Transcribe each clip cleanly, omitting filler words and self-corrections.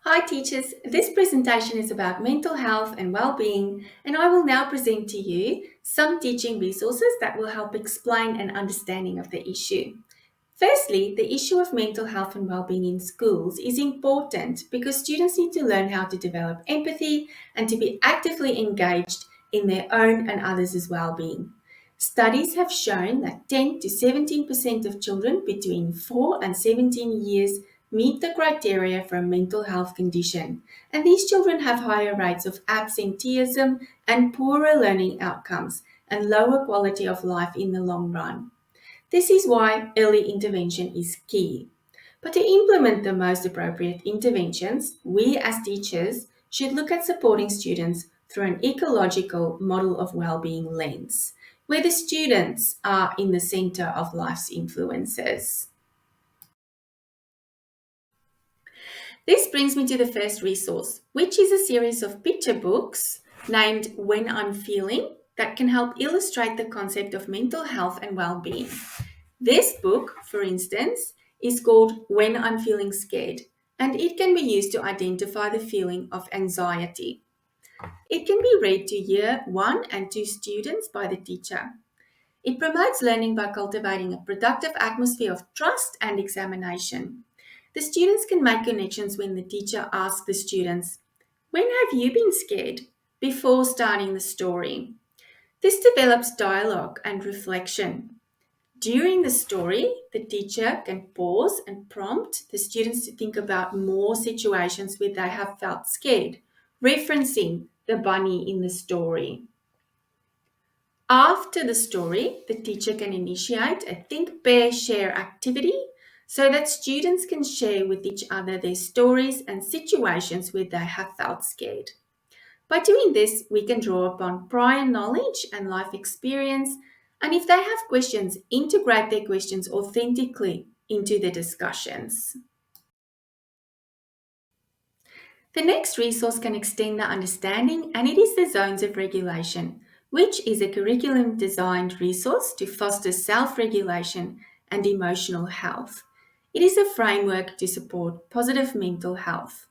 Hi teachers, this presentation is about mental health and well-being, and I will now present to you some teaching resources that will help explain an understanding of the issue. Firstly, the issue of mental health and well-being in schools is important because students need to learn how to develop empathy and to be actively engaged in their own and others' well-being. Studies have shown that 10 to 17% of children between 4 and 17 years meet the criteria for a mental health condition, and these children have higher rates of absenteeism and poorer learning outcomes and lower quality of life in the long run. This is why early intervention is key. But to implement the most appropriate interventions, we as teachers should look at supporting students through an ecological model of well-being lens, where the students are in the center of life's influences. This brings me to the first resource, which is a series of picture books named When I'm Feeling that can help illustrate the concept of mental health and well-being. This book, for instance, is called When I'm Feeling Scared, and it can be used to identify the feeling of anxiety. It can be read to year 1 and 2 students by the teacher. It promotes learning by cultivating a productive atmosphere of trust and examination. The students can make connections when the teacher asks the students, "When have you been scared?" before starting the story. This develops dialogue and reflection. During the story, the teacher can pause and prompt the students to think about more situations where they have felt scared, referencing the bunny in the story. After the story, the teacher can initiate a think, pair, share activity so that students can share with each other their stories and situations where they have felt scared. By doing this, we can draw upon prior knowledge and life experience, and if they have questions, integrate their questions authentically into the discussions. The next resource can extend the understanding, and it is the Zones of Regulation, which is a curriculum designed resource to foster self-regulation and emotional health. It is a framework to support positive mental health.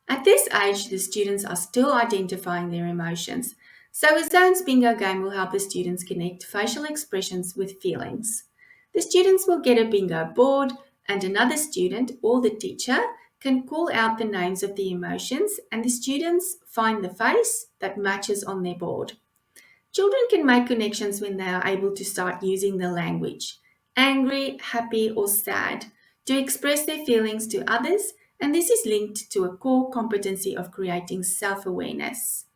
At this age, the students are still identifying their emotions, so a Zones bingo game will help the students connect facial expressions with feelings. The students will get a bingo board, and another student or the teacher can call out the names of the emotions, and the students find the face that matches on their board. Children can make connections when they are able to start using the language angry, happy, or sad to express their feelings to others, and this is linked to a core competency of creating self awareness.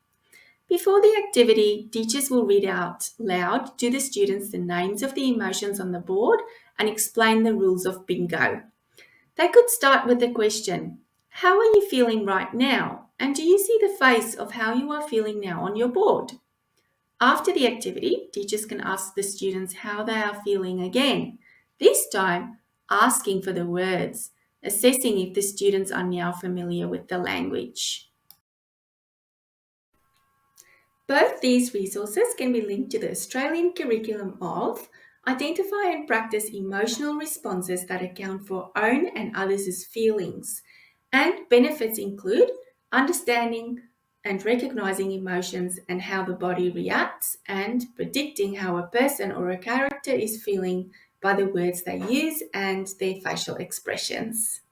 Before the activity, teachers will read out loud to the students the names of the emotions on the board and explain the rules of bingo. They could start with the question, "How are you feeling right now? And do you see the face of how you are feeling now on your board?" After the activity, teachers can ask the students how they are feeling again, this time asking for the words, assessing if the students are now familiar with the language. Both these resources can be linked to the Australian curriculum of identify and practice emotional responses that account for own and others' feelings. And benefits include understanding and recognizing emotions and how the body reacts, and predicting how a person or a character is feeling by the words they use and their facial expressions.